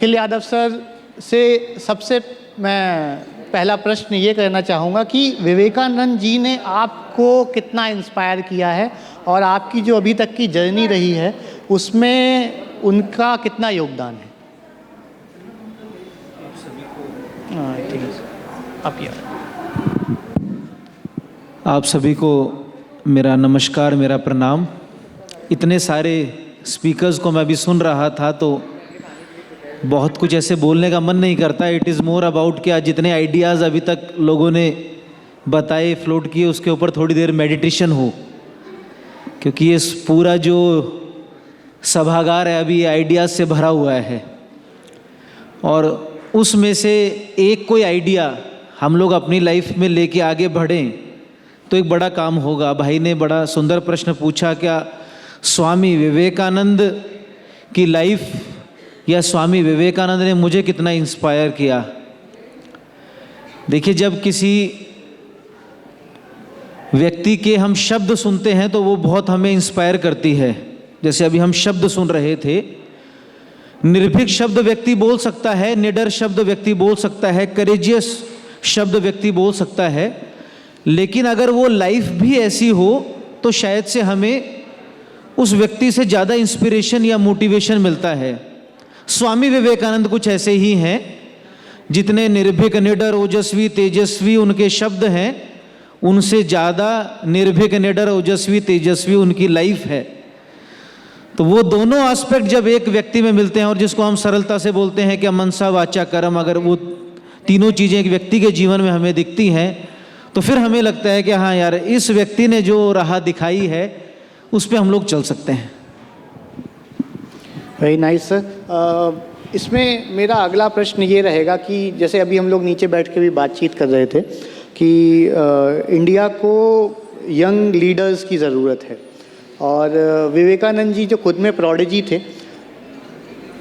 अखिल Yadav sir से सबसे मैं पहला प्रश्न ये करना चाहूँगा कि विवेकानंद जी ने आपको कितना इंस्पायर किया है और आपकी जो अभी तक की जर्नी रही है उसमें उनका कितना योगदान है। ठीक है आप सभी को मेरा नमस्कार, मेरा प्रणाम। इतने सारे स्पीकर्स को मैं अभी सुन रहा था तो बहुत कुछ ऐसे बोलने का मन नहीं करता। इट इज़ मोर अबाउट कि आज जितने आइडियाज़ अभी तक लोगों ने बताए, फ्लोट किए, उसके ऊपर थोड़ी देर मेडिटेशन हो, क्योंकि ये पूरा जो सभागार है अभी आइडियाज़ से भरा हुआ है और उसमें से एक कोई आइडिया हम लोग अपनी लाइफ में लेके आगे बढ़ें तो एक बड़ा काम होगा। भाई ने बड़ा सुंदर प्रश्न पूछा, क्या स्वामी विवेकानंद की लाइफ या स्वामी विवेकानंद ने मुझे कितना इंस्पायर किया। देखिए, जब किसी व्यक्ति के हम शब्द सुनते हैं तो वो बहुत हमें इंस्पायर करती है। जैसे अभी हम शब्द सुन रहे थे, निर्भीक शब्द व्यक्ति बोल सकता है, निडर शब्द व्यक्ति बोल सकता है, करेजियस शब्द व्यक्ति बोल सकता है, लेकिन अगर वो लाइफ भी ऐसी हो तो शायद से हमें उस व्यक्ति से ज़्यादा इंस्पिरेशन या मोटिवेशन मिलता है। स्वामी विवेकानंद कुछ ऐसे ही हैं। जितने निर्भीक, निडर, ओजस्वी, तेजस्वी उनके शब्द हैं, उनसे ज़्यादा निर्भीक, निडर, ओजस्वी, तेजस्वी उनकी लाइफ है। तो वो दोनों एस्पेक्ट जब एक व्यक्ति में मिलते हैं, और जिसको हम सरलता से बोलते हैं कि मनसा वाचा कर्म, अगर वो तीनों चीज़ें एक व्यक्ति के जीवन में हमें दिखती हैं तो फिर हमें लगता है कि हाँ यार, इस व्यक्ति ने जो राह दिखाई है उस पर हम लोग चल सकते हैं। Very nice sir. इसमें मेरा अगला प्रश्न ये रहेगा कि जैसे अभी हम लोग नीचे बैठ के भी बातचीत कर रहे थे कि इंडिया को यंग लीडर्स की ज़रूरत है और विवेकानंद जी जो खुद में प्रोडिजी थे,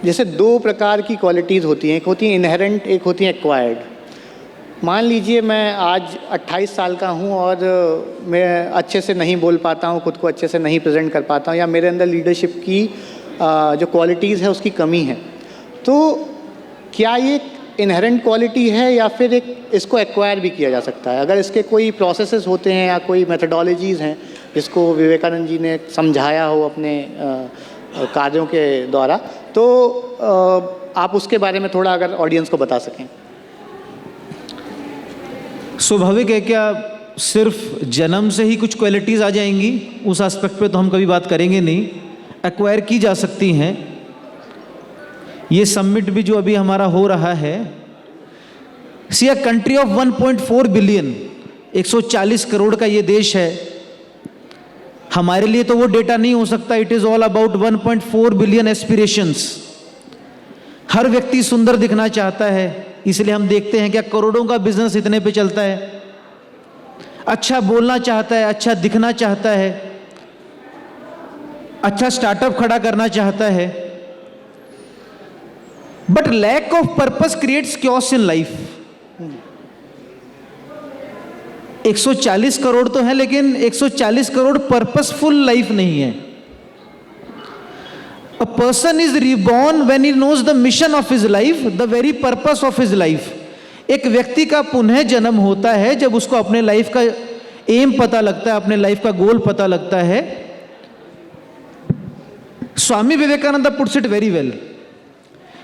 जैसे दो प्रकार की क्वालिटीज़ होती हैं, एक होती है इनहेरेंट, एक होती है एक्वायर्ड। मान लीजिए मैं आज 28 साल का हूँ और मैं अच्छे से नहीं बोल पाता हूँ, खुद को अच्छे से नहीं प्रेजेंट कर पाता हूँ, या मेरे अंदर लीडरशिप की जो क्वालिटीज़ है उसकी कमी है, तो क्या ये इनहेरेंट क्वालिटी है या फिर इसको एक्वायर भी किया जा सकता है? अगर इसके कोई प्रोसेसेस होते हैं या कोई मेथडोलॉजीज़ हैं जिसको विवेकानंद जी ने समझाया हो अपने कार्यों के द्वारा, तो आप उसके बारे में थोड़ा अगर ऑडियंस को बता सकें। स्वाभाविक है, क्या सिर्फ जन्म से ही कुछ क्वालिटीज़ आ जाएंगी? उस एस्पेक्ट पे तो हम कभी बात करेंगे नहीं। एक्वायर की जा सकती हैं। ये समिट भी जो अभी हमारा हो रहा है, see a country of 1.4 billion, 140 crore का ये देश है। हमारे लिए तो वो डेटा नहीं हो सकता। It is all about 1.4 billion aspirations. हर व्यक्ति सुंदर दिखना चाहता है, इसलिए हम देखते हैं क्या करोड़ों का बिजनेस इतने पे चलता है। अच्छा बोलना चाहता है, अच्छा दिखना चाहता है, अच्छा स्टार्टअप खड़ा करना चाहता है, but lack of purpose creates chaos in life. 140 crore तो है, लेकिन 140 करोड़ पर्पसफुल लाइफ नहीं है। A person is reborn when he knows the mission of his life, the very purpose of his life. एक व्यक्ति का पुनः जन्म होता है जब उसको अपने लाइफ का एम पता लगता है, अपने लाइफ का गोल पता लगता है। Swami Vivekananda puts it very well.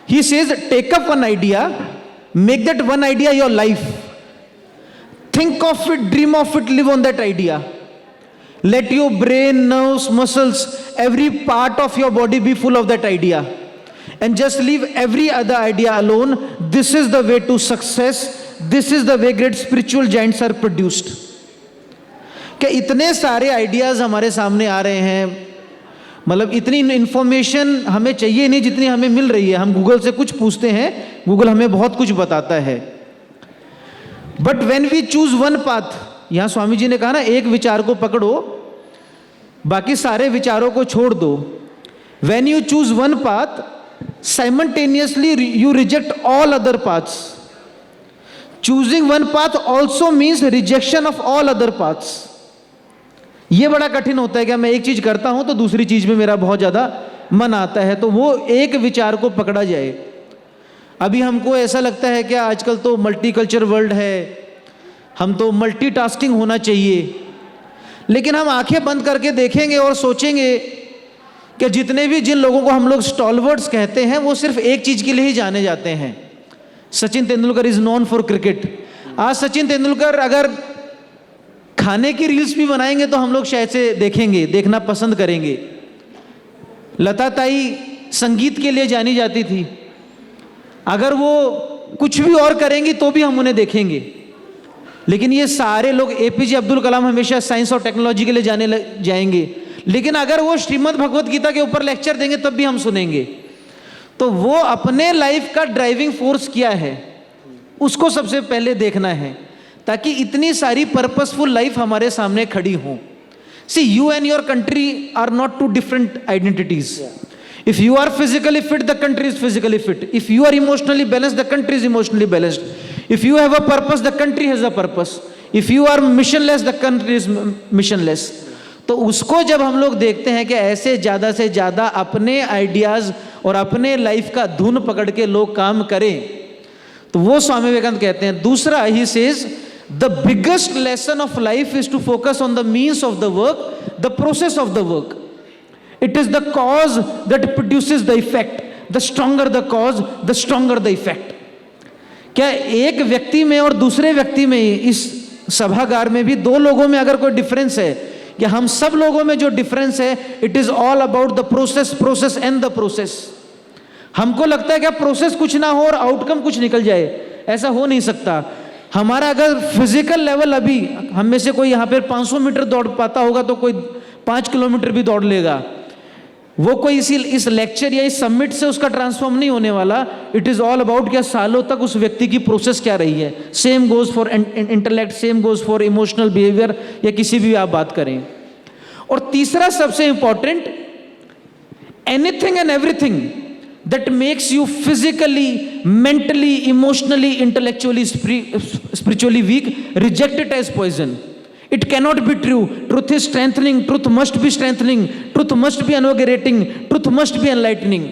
He says, take up one idea, make that one idea your life. Think of it, dream of it, live on that idea. Let your brain, nerves, muscles, every part of your body be full of that idea. And just leave every other idea alone. This is the way to success. This is the way great spiritual giants are produced. क्या इतने सारे ideas हमारे सामने आ रहे हैं, मतलब इतनी information हमें चाहिए नहीं जितनी हमें मिल रही है। हम गूगल से कुछ पूछते हैं, गूगल हमें बहुत कुछ बताता है। But when we choose one path, यहाँ स्वामी जी ने कहा ना, एक विचार को पकड़ो, बाकी सारे विचारों को छोड़ दो। When you choose one path, simultaneously you reject all other paths. Choosing one path also means rejection of all other paths. ये बड़ा कठिन होता है कि मैं एक चीज करता हूं तो दूसरी चीज में मेरा बहुत ज्यादा मन आता है, तो वो एक विचार को पकड़ा जाए। अभी हमको ऐसा लगता है कि आजकल तो मल्टीकल्चर वर्ल्ड है, हम तो मल्टीटास्किंग होना चाहिए, लेकिन हम आंखें बंद करके देखेंगे और सोचेंगे कि जितने भी जिन लोगों को हम लोग स्टॉलवर्ड्स कहते हैं वो सिर्फ एक चीज़ के लिए ही जाने जाते हैं। Sachin Tendulkar is known for cricket. आज सचिन तेंदुलकर अगर खाने की रील्स भी बनाएंगे तो हम लोग शायद से देखेंगे, देखना पसंद करेंगे। लता ताई संगीत के लिए जानी जाती थी, अगर वो कुछ भी और करेंगी तो भी हम उन्हें देखेंगे। लेकिन ये सारे लोग, एपीजे अब्दुल कलाम हमेशा साइंस और टेक्नोलॉजी के लिए जाएंगे, लेकिन अगर वो श्रीमद् भगवत गीता के ऊपर लेक्चर देंगे तब भी हम सुनेंगे। तो वो अपने लाइफ का ड्राइविंग फोर्स क्या है उसको सबसे पहले देखना है, ताकि इतनी सारी पर्पसफुल लाइफ हमारे सामने खड़ी हो। See, you and your country are not two different identities. If you are physically fit, the country is physically fit. If you are emotionally balanced, the country is emotionally balanced. If you have a purpose, the country has a purpose. If you are missionless, the country is missionless. तो उसको जब हम लोग देखते हैं कि ऐसे ज़्यादा से ज़्यादा अपने आइडियाज़ और अपने लाइफ का धुन पकड़ के लोग काम करें, तो वो स्वामी विवेकानंद कहते हैं। दूसरा, he says the biggest lesson of life is to focus on the means of the work, the process of the work. It is the cause that produces the effect. The stronger the cause, the stronger the effect. क्या एक व्यक्ति में और दूसरे व्यक्ति में, इस सभागार में भी दो लोगों में अगर कोई डिफरेंस है, या हम सब लोगों में जो डिफरेंस है, it is all about the process, process and the process. हमको लगता है कि प्रोसेस कुछ ना हो और आउटकम कुछ निकल जाए, ऐसा हो नहीं सकता. हमारा अगर फिजिकल लेवल, अभी हम में से कोई यहाँ पे 500 मीटर दौड़ पाता होगा तो कोई 5 किलोमीटर भी दौड़ लेगा. वो कोई इस लेक्चर या इस समिट से उसका ट्रांसफॉर्म नहीं होने वाला. इट इज ऑल अबाउट क्या सालों तक उस व्यक्ति की प्रोसेस क्या रही है. Same goes for intellect, same goes for emotional behaviour, या किसी भी आप बात करें. और तीसरा सबसे important, anything and everything that makes you physically, mentally, emotionally, intellectually, spiritually weak, reject it as poison. It cannot be true. Truth is strengthening. Truth must be strengthening. Truth must be invigorating. Truth must be enlightening.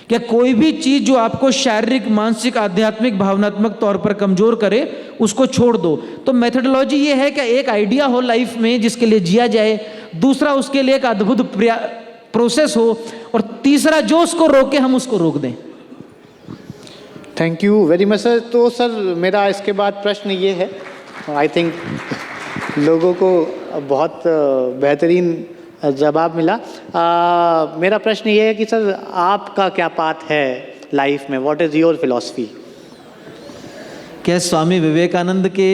क्या कोई भी चीज जो आपको शारीरिक, मानसिक, आध्यात्मिक, भावनात्मक तौर पर कमजोर करे, उसको छोड़ दो. तो मेथोडोलॉजी ये है कि एक आइडिया हो लाइफ में जिसके लिए जिया जाए, दूसरा उसके लिए एक अद्भुत प्रोसेस हो, और तीसरा जो उसको रोके हम उसको रोक दें. Thank you very much sir. तो सर मेरा इसके बाद प्रश्न ये है, आई थिंक लोगों को बहुत बेहतरीन जवाब मिला. मेरा प्रश्न ये है कि सर आपका क्या पाथ है लाइफ में, व्हाट इज़ योर फिलॉसफी? क्या स्वामी विवेकानंद के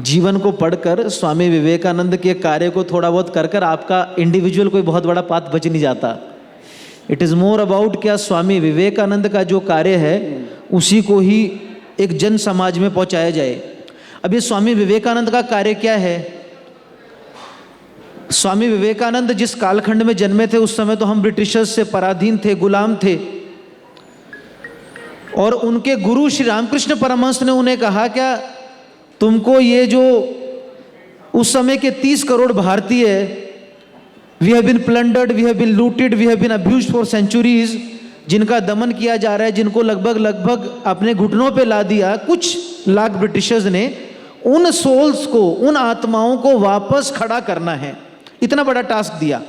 जीवन को पढ़कर, स्वामी विवेकानंद के कार्य को थोड़ा बहुत कर कर आपका इंडिविजुअल कोई बहुत बड़ा पाथ बच नहीं जाता. इट इज़ मोर अबाउट क्या स्वामी विवेकानंद का जो कार्य है उसी को ही एक जन समाज में पहुंचाया जाए. अब ये स्वामी विवेकानंद का कार्य क्या है? स्वामी विवेकानंद जिस कालखंड में जन्मे थे उस समय तो हम ब्रिटिशर्स से पराधीन थे, गुलाम थे, और उनके गुरु श्री रामकृष्ण परमहंस ने उन्हें कहा, क्या तुमको ये जो उस समय के 30 करोड़ भारतीय, we have been plundered, we have been looted, we have been abused for centuries, जिनका दमन किया जा रहा है, जिनको लगभग अपने घुटनों पे ला दिया कुछ लाख ब्रिटिशर्स ने, उन सोल्स को, उन आत्माओं को वापस खड़ा करना है. इतना बड़ा टास्क दिया.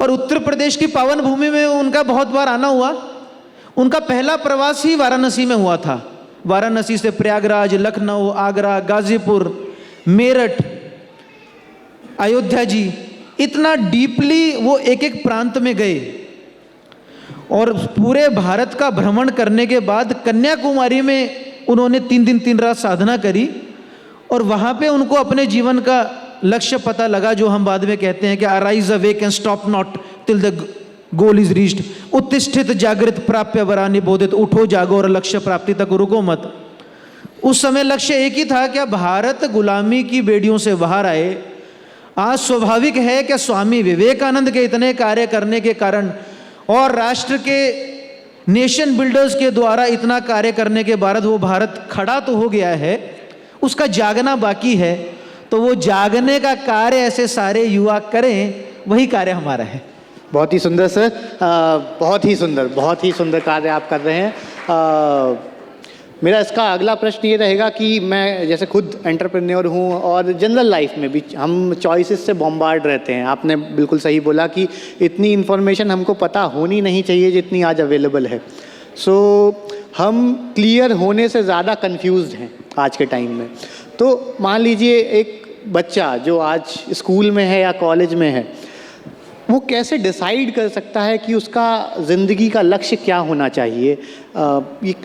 और उत्तर प्रदेश की पावन भूमि में उनका बहुत बार आना हुआ. उनका पहला प्रवास ही वाराणसी में हुआ था. वाराणसी से प्रयागराज, लखनऊ, आगरा, गाजीपुर, मेरठ, अयोध्या जी, इतना डीपली वो एक एक प्रांत में गए. और पूरे भारत का भ्रमण करने के बाद कन्याकुमारी में उन्होंने 3 दिन 3 रात साधना करी, और वहाँ पे उनको अपने जीवन का लक्ष्य पता लगा, जो हम बाद में कहते हैं कि arise awake and stop not till the goal is reached, उत्तिष्ठित जागृत प्राप्य वरा निबोधित, उठो जागो और लक्ष्य प्राप्ति तक रुको मत. उस समय लक्ष्य एक ही था कि भारत गुलामी की बेड़ियों से बाहर आए. आज स्वाभाविक है कि स्वामी विवेकानंद के इतने कार्य करने के कारण और राष्ट्र के नेशन बिल्डर्स के द्वारा इतना कार्य करने के बाद वो भारत खड़ा तो हो गया है, उसका जागना बाकी है. तो वो जागने का कार्य ऐसे सारे युवा करें, वही कार्य हमारा है. बहुत ही सुंदर सर, बहुत ही सुंदर कार्य आप कर रहे हैं. मेरा इसका अगला प्रश्न ये रहेगा कि मैं जैसे खुद एंटरप्रेन्योर हूँ और जनरल लाइफ में भी हम चॉइसेस से बॉम्बार्ड रहते हैं। आपने बिल्कुल सही बोला कि इतनी इन्फॉर्मेशन हमको पता होनी नहीं चाहिए जितनी आज अवेलेबल है। सो हम क्लियर होने से ज़्यादा कंफ्यूज्ड हैं आज के टाइम में। तो मान लीजिए एक बच्चा जो आज स्कूल में है या कॉलेज में है, वो कैसे डिसाइड कर सकता है कि उसका ज़िंदगी का लक्ष्य क्या होना चाहिए?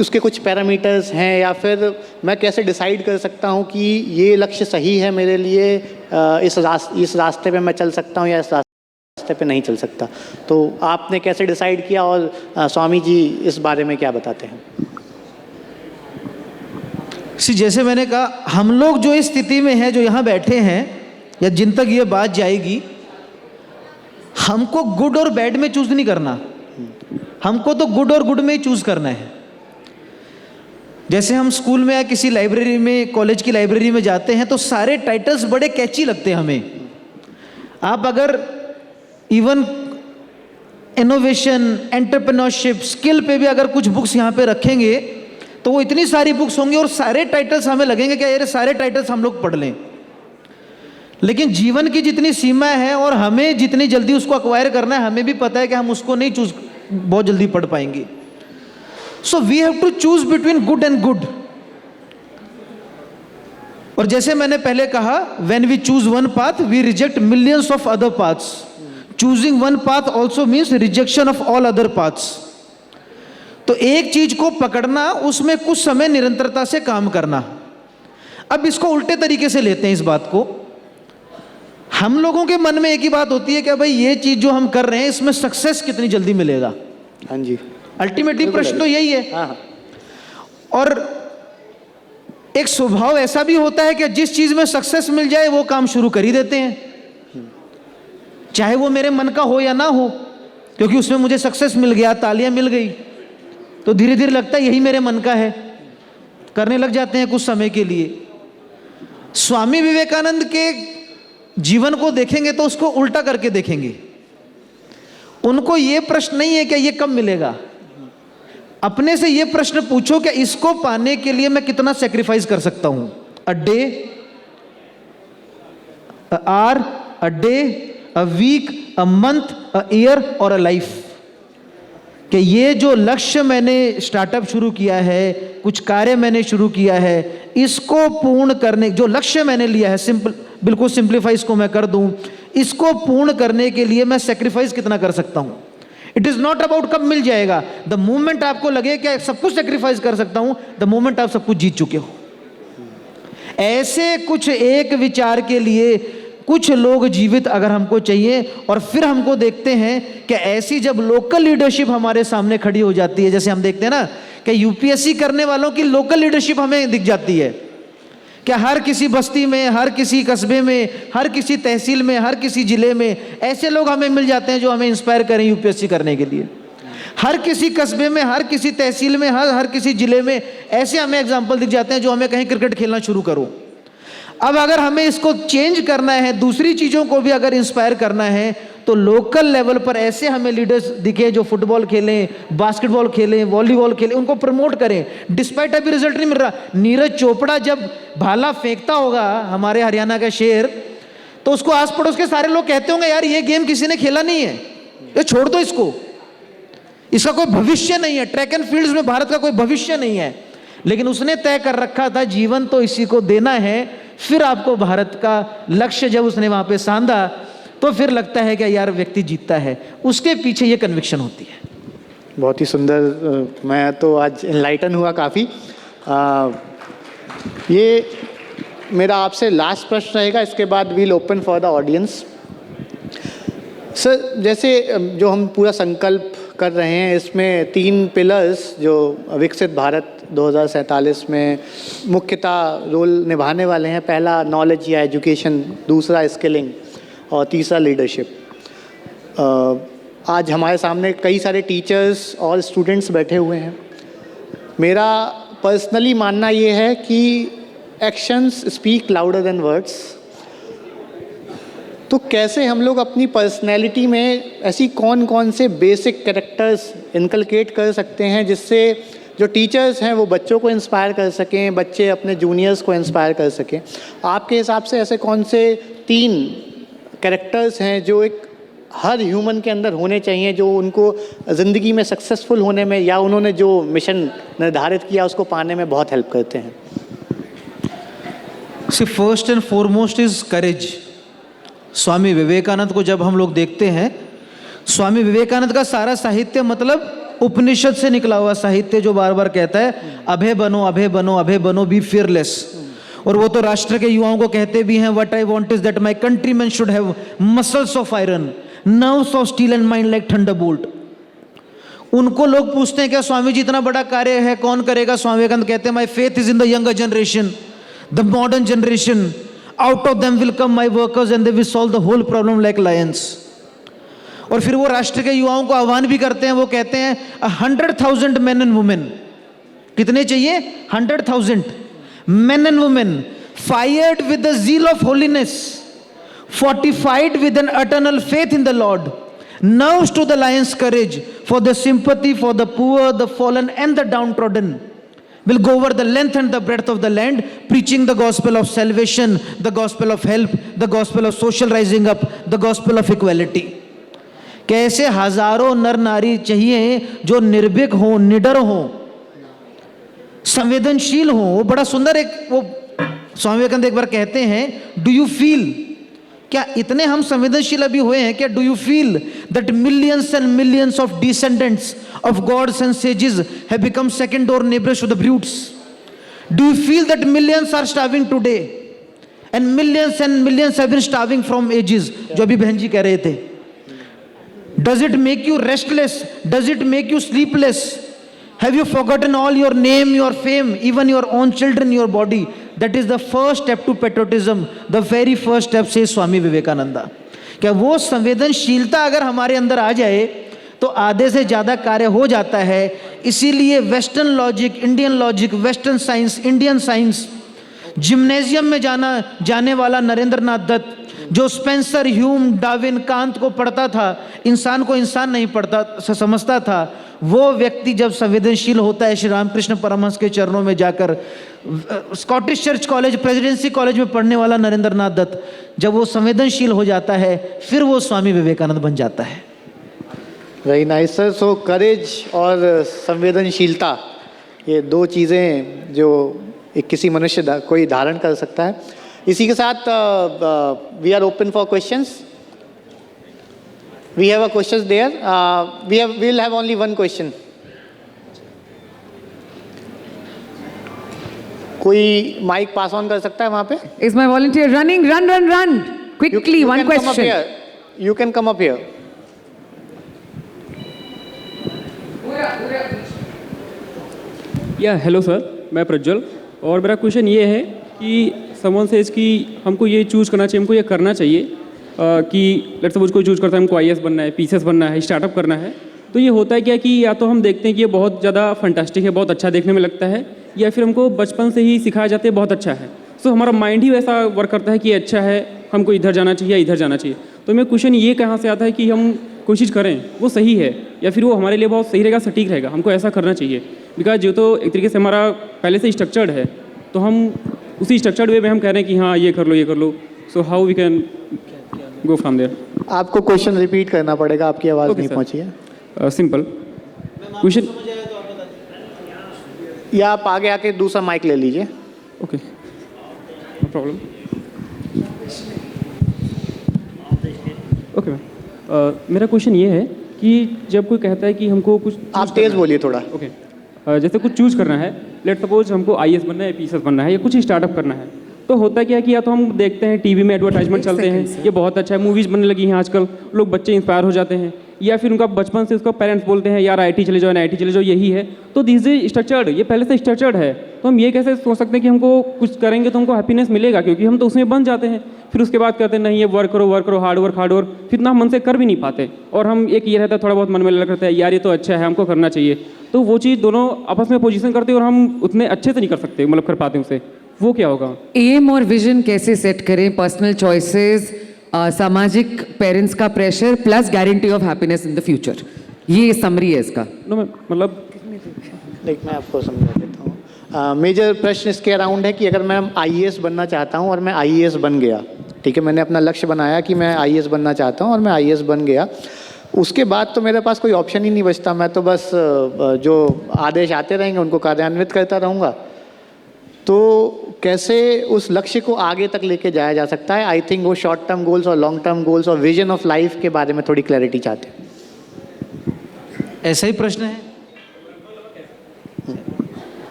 उसके कुछ पैरामीटर्स हैं, या फिर मैं कैसे डिसाइड कर सकता हूँ कि ये लक्ष्य सही है मेरे लिए, इस रास्ते पे मैं चल सकता हूँ या इस रास्ते पे नहीं चल सकता? तो आपने कैसे डिसाइड किया, और स्वामी जी इस बारे में क्या बताते हैं? जैसे मैंने कहा, हम लोग जो इस स्थिति में हैं, जो यहाँ बैठे हैं या जिन तक ये बात जाएगी, हमको गुड और बैड में चूज नहीं करना, हमको तो गुड और गुड में ही चूज करना है। जैसे हम स्कूल में या किसी लाइब्रेरी में, कॉलेज की लाइब्रेरी में जाते हैं तो सारे टाइटल्स बड़े कैची लगते हैं हमें। आप अगर इवन इनोवेशन, एंटरप्रेन्योरशिप, स्किल पे भी अगर कुछ बुक्स यहाँ पे रखेंगे तो वो इतनी सारी बुक्स होंगी और सारे टाइटल्स हमें लगेंगे कि ये सारे टाइटल्स हम लोग पढ़ लें। लेकिन जीवन की जितनी सीमा है और हमें जितनी जल्दी उसको अक्वायर करना है, हमें भी पता है कि हम उसको नहीं चूज बहुत जल्दी पढ़ पाएंगे। So we have to choose between good and good. और जैसे मैंने पहले कहा, when we choose one path we reject millions of other paths. Choosing one path also means rejection of all other paths. तो एक चीज को पकड़ना, उसमें कुछ समय निरंतरता से काम करना। अब इसको उल्टे तरीके से लेते हैं इस बात को। हम लोगों के मन में एक ही बात होती है कि भाई ये चीज जो हम कर रहे हैं इसमें सक्सेस कितनी जल्दी मिलेगा। हाँ जी, अल्टीमेटली प्रश्न तो यही है। हाँ। और एक स्वभाव ऐसा भी होता है कि जिस चीज में सक्सेस मिल जाए वो काम शुरू कर ही देते हैं, चाहे वो मेरे मन का हो या ना हो, क्योंकि उसमें मुझे सक्सेस मिल गया, तालियां मिल गई, तो धीरे धीरे लगता है यही मेरे मन का है, करने लग जाते हैं कुछ समय के लिए। स्वामी विवेकानंद के जीवन को देखेंगे तो उसको उल्टा करके देखेंगे। उनको ये प्रश्न नहीं है कि ये कब मिलेगा, अपने से ये प्रश्न पूछो कि इसको पाने के लिए मैं कितना सेक्रीफाइस कर सकता हूं। A day, a hour, a day, a week, a month, a year और अ लाइफ। कि ये जो लक्ष्य मैंने स्टार्टअप शुरू किया है, कुछ कार्य मैंने शुरू किया है, इसको पूर्ण करने, जो लक्ष्य मैंने लिया है, बिल्कुल सिंप्लीफाई इसको मैं कर दूं, इसको पूर्ण करने के लिए मैं सेक्रीफाइस कितना कर सकता हूं। इट इज नॉट अबाउट कब मिल जाएगा। द मोमेंट आपको लगे कि सब कुछ सेक्रीफाइस कर सकता हूं, द मोमेंट आप सब कुछ जीत चुके हो। ऐसे कुछ एक विचार के लिए कुछ लोग जीवित अगर हमको चाहिए, और फिर हमको देखते हैं कि ऐसी जब लोकल लीडरशिप हमारे सामने खड़ी हो जाती है, जैसे हम देखते हैं ना कि यूपीएससी करने वालों की लोकल लीडरशिप हमें दिख जाती है, कि हर किसी बस्ती में, हर किसी कस्बे में, हर किसी तहसील में, हर किसी जिले में ऐसे लोग हमें मिल जाते हैं जो हमें इंस्पायर करें यूपीएससी करने के लिए। हर किसी कस्बे में, हर किसी तहसील में, हर किसी जिले में ऐसे हमें एग्जाम्पल दिख जाते हैं जो हमें कहीं क्रिकेट खेलना शुरू करो। अब अगर हमें इसको चेंज करना है, दूसरी चीज़ों को भी अगर इंस्पायर करना है, तो लोकल लेवल पर ऐसे हमें लीडर्स दिखे जो फुटबॉल खेलें, बास्केटबॉल खेलें, वॉलीबॉल खेलें, उनको प्रमोट करें। डिस्पाइट अभी रिजल्ट नहीं मिल रहा। नीरज चोपड़ा जब भाला फेंकता होगा, हमारे हरियाणा का शेर, तो उसको आस पड़ोस के सारे लोग कहते होंगे यार ये गेम किसी ने खेला नहीं है, ये छोड़ दो इसको, इसका कोई भविष्य नहीं है, ट्रैक एंड फील्ड्स में भारत का कोई भविष्य नहीं है। लेकिन उसने तय कर रखा था जीवन तो इसी को देना है। फिर आपको भारत का लक्ष्य जब उसने वहां पे सांधा, तो फिर लगता है कि यार व्यक्ति जीतता है, उसके पीछे ये कन्विक्शन होती है। बहुत ही सुंदर। मैं तो आज इनलाइटन हुआ काफ़ी। ये मेरा आपसे लास्ट प्रश्न रहेगा, इसके बाद we'll open for the audience. Sir, जैसे जो हम पूरा संकल्प कर रहे हैं, इसमें 3 पिलर्स जो विकसित भारत 2047 में मुख्यतः रोल निभाने वाले हैं। पहला नॉलेज या एजुकेशन, दूसरा स्किलिंग और तीसरा लीडरशिप। आज हमारे सामने कई सारे टीचर्स और स्टूडेंट्स बैठे हुए हैं। मेरा पर्सनली मानना ये है कि actions speak louder than words. तो कैसे हम लोग अपनी पर्सनैलिटी में ऐसी कौन कौन से बेसिक कैरेक्टर्स इनकलकेट कर सकते हैं जिससे जो टीचर्स हैं वो बच्चों को इंस्पायर कर सकें, बच्चे अपने जूनियर्स को इंस्पायर कर सकें। आपके हिसाब से ऐसे कौन से 3 कैरेक्टर्स हैं जो एक हर ह्यूमन के अंदर होने चाहिए, जो उनको ज़िंदगी में सक्सेसफुल होने में या उन्होंने जो मिशन निर्धारित किया उसको पाने में बहुत हेल्प करते हैं? See first and foremost is courage. Swami Vivekananda को जब हम लोग देखते हैं, स्वामी विवेकानंद का सारा साहित्य मतलब उपनिषद से निकला हुआ साहित्य, जो बार बार कहता है अभय बनो, अभय बनो, अभय बनो, बी फियरलेस। और वो तो राष्ट्र के युवाओं को कहते भी हैं, what I want is that my countryman should have muscles of iron, nerves of steel and mind like Thunderbolt. उनको लोग पूछते हैं क्या स्वामी जी इतना बड़ा कार्य है कौन करेगा? स्वामी विवेकानंद कहते हैं my faith is in the younger generation, the modern generation, out of them will come my workers and they will solve the whole problem like lions. और फिर वो राष्ट्र के युवाओं को आह्वान भी करते हैं, वो कहते हैं 100,000 men and women, कितने चाहिए? 100,000 men and women fired with the zeal of holiness, fortified with an eternal faith in the Lord, nerves to the lion's courage, for the sympathy for the poor, the fallen and the downtrodden, will go over the length and the breadth of the land, preaching the gospel of salvation, the gospel of help, the gospel of social rising up, the gospel of equality। कैसे हजारों नर नारी चाहिए जो निर्भीक हो, निडर हो, संवेदनशील हो। वो बड़ा सुंदर एक वो स्वामी विवेकानंद एक बार कहते हैं, डू यू फील, क्या इतने हम संवेदनशील अभी हुए हैं क्या? Do you feel that millions and millions of descendants of gods and sages have become second door neighbours to the brutes? Do you feel that millions are starving today and millions have been starving from ages, जो अभी बहन जी कह रहे थे? Does it make you restless? Does it make you sleepless? Have you forgotten all your name, your fame, even your own children, your body? That is the first step to patriotism. The very first step, says स्वामी विवेकानंदा। क्या वो संवेदनशीलता अगर हमारे अंदर आ जाए तो आधे से ज़्यादा कार्य हो जाता है। इसीलिए western logic, Indian logic, western science, Indian science, gymnasium में जाने वाला नरेंद्र नाथ दत्त, जो स्पेंसर, ह्यूम, डार्विन, कांत को पढ़ता था, इंसान को इंसान नहीं पढ़ता समझता था, वो व्यक्ति जब संवेदनशील होता है, श्री रामकृष्ण परमहंस के चरणों में जाकर, Scottish church college, presidency college में पढ़ने वाला नरेंद्र नाथ दत्त, जब वो संवेदनशील हो जाता है फिर वो स्वामी विवेकानंद बन जाता है। Very nice sir. So courage और संवेदनशीलता, ये 2 चीज़ें जो एक किसी मनुष्य कोई धारण कर सकता है। इसी के साथ we are open for questions. We have a question there. We will have only 1 question. कोई माइक पास ऑन कर सकता है वहाँ पे? Is my volunteer running? Run! Quickly, one question. You can come up here. या hello sir, मैं प्रज्वल, और मेरा क्वेश्चन ये है कि समवन सेज कि हमको ये चूज़ करना चाहिए, हमको ये करना चाहिए कि लेट्स सपोज कोई चूज़ करता है हमको IAS बनना है, PCS बनना है, स्टार्टअप करना है, तो ये होता है क्या कि या तो हम देखते हैं कि ये बहुत ज़्यादा फंटास्टिक है, बहुत अच्छा देखने में लगता है, या फिर हमको बचपन से ही सिखाया जाता है बहुत अच्छा है, सो हमारा माइंड ही वैसा वर्क करता है कि अच्छा है, हमको इधर जाना चाहिए या इधर जाना चाहिए। तो मेरा क्वेश्चन ये कहाँ से आता है कि हम कोई चीज़ करें वो सही है या फिर वो हमारे लिए बहुत सही रहेगा, सटीक रहेगा, हमको ऐसा करना चाहिए? बिकॉज जो तो एक तरीके से हमारा पहले से स्ट्रक्चर्ड है, तो हम उसी स्ट्रक्चर्ड वे में हम कह रहे हैं कि हाँ ये कर लो, so how we can go from there? आपको क्वेश्चन रिपीट करना पड़ेगा, आपकी आवाज़ नहीं पहुंची है। सिंपल क्वेश्चन, या आप आगे आके दूसरा माइक ले लीजिए। Okay, no problem. Okay ma'am, मेरा क्वेश्चन ये है कि जब कोई कहता है कि हमको कुछ, आप तेज़ बोलिए थोड़ा। ओके, जैसे कुछ चूज़ करना है, लेट सपोज हमको IAS बनना है, PCS बनना है, या कुछ स्टार्टअप करना है, तो होता क्या है कि या तो हम देखते हैं टीवी में एडवर्टाइजमेंट चलते हैं, ये बहुत अच्छा है, मूवीज़ बनने लगी हैं आजकल, लोग बच्चे इंस्पायर हो जाते हैं, या फिर उनका बचपन से उसका पेरेंट्स बोलते हैं यार IT चले जाओ, NIT चले जाओ, यही है, तो दिस इज स्ट्रक्चर्ड, ये पहले से स्ट्रक्चर्ड है, तो हम ये कैसे सोच सकते हैं कि हमको कुछ करेंगे तो हमको हैप्पीनेस मिलेगा, क्योंकि हम तो उसमें बन जाते हैं, फिर उसके बाद कहते हैं नहीं ये वर्क करो, हार्ड वर्क, फिर ना हम मन से कर भी नहीं पाते, और हम एक ये रहता है थोड़ा बहुत मन में लग रहता है यार ये तो अच्छा है, हमको करना चाहिए, तो वो चीज़ दोनों आपस में पोजीशन करते हैं और हम उतने अच्छे से नहीं कर सकते, मतलब कर पाते उसे, वो क्या होगा? एम और विजन कैसे सेट करें, पर्सनल चॉइसेस, सामाजिक पेरेंट्स का pressure plus guarantee of happiness in the future, ये समरी है इसका। नो मतलब देख मैं आपको समझा देता हूँ। मेजर प्रश्न इसके अराउंड है कि अगर मैं आईएएस बनना चाहता हूँ और मैं आईएएस बन गया, ठीक है, मैंने अपना लक्ष्य बनाया कि मैं आईएएस बनना चाहता हूँ और मैं आईएएस बन गया, उसके बाद तो मेरे पास कोई ऑप्शन ही नहीं बचता, मैं तो बस जो आदेश आते रहेंगे उनको कार्यान्वित करता रहूँगा। तो कैसे उस लक्ष्य को आगे तक लेके जाया जा सकता है? आई थिंक वो शॉर्ट टर्म गोल्स और लॉन्ग टर्म गोल्स और विजन ऑफ लाइफ के बारे में थोड़ी क्लैरिटी चाहते हैं। ऐसा ही प्रश्न है,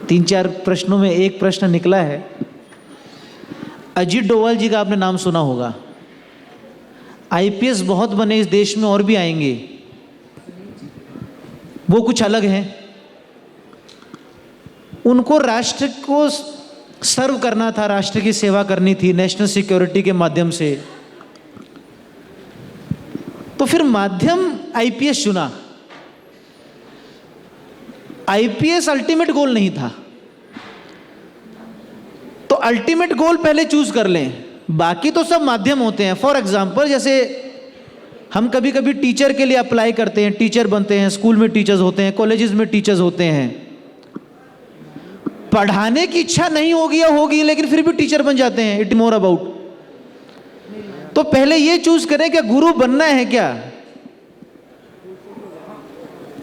3-4 प्रश्नों में एक प्रश्न निकला है। अजीत डोभाल जी का आपने नाम सुना होगा। आईपीएस बहुत बने इस देश में और भी आएंगे, वो कुछ अलग हैं। उनको राष्ट्र को सर्व करना था, राष्ट्र की सेवा करनी थी नेशनल सिक्योरिटी के माध्यम से, तो फिर माध्यम आईपीएस चुना। आईपीएस अल्टीमेट गोल नहीं था, तो अल्टीमेट गोल पहले चूज कर लें, बाकी तो सब माध्यम होते हैं। फॉर एग्जाम्पल, जैसे हम कभी कभी टीचर के लिए अप्लाई करते हैं, टीचर बनते हैं, स्कूल में टीचर्स होते हैं, कॉलेजेस में टीचर्स होते हैं। पढ़ाने की इच्छा नहीं होगी या होगी, लेकिन फिर भी टीचर बन जाते हैं। इट मोर अबाउट, तो पहले ये चूज करें क्या गुरु बनना है, क्या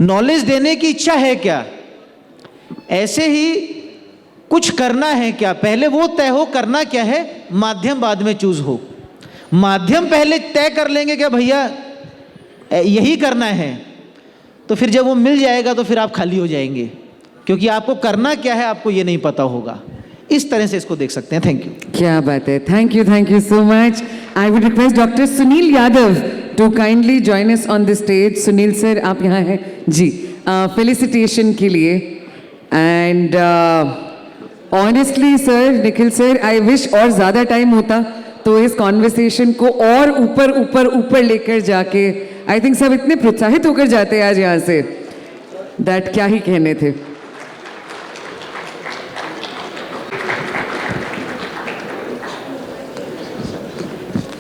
नॉलेज देने की इच्छा है, क्या ऐसे ही कुछ करना है क्या, पहले वो तय हो करना क्या है, माध्यम बाद में चूज हो। माध्यम पहले तय कर लेंगे क्या भैया यही करना है, तो फिर जब वो मिल जाएगा तो फिर आप खाली हो जाएंगे, क्योंकि आपको करना क्या है आपको ये नहीं पता होगा। इस तरह से इसको देख सकते हैं। Thank you. क्या बात है, thank you so much. I would request doctor Sunil Yadav to kindly join us on the stage. Sunil sir आप यहाँ हैं जी, फेलिसिटेशन के लिए। And honestly sir, Nikhil sir, I wish और ज़्यादा टाइम होता तो इस कॉन्वर्सेशन को और ऊपर लेकर जाके, आई थिंक सब इतने प्रोत्साहित होकर जाते हैं आज यहाँ से, दैट क्या ही कहने थे।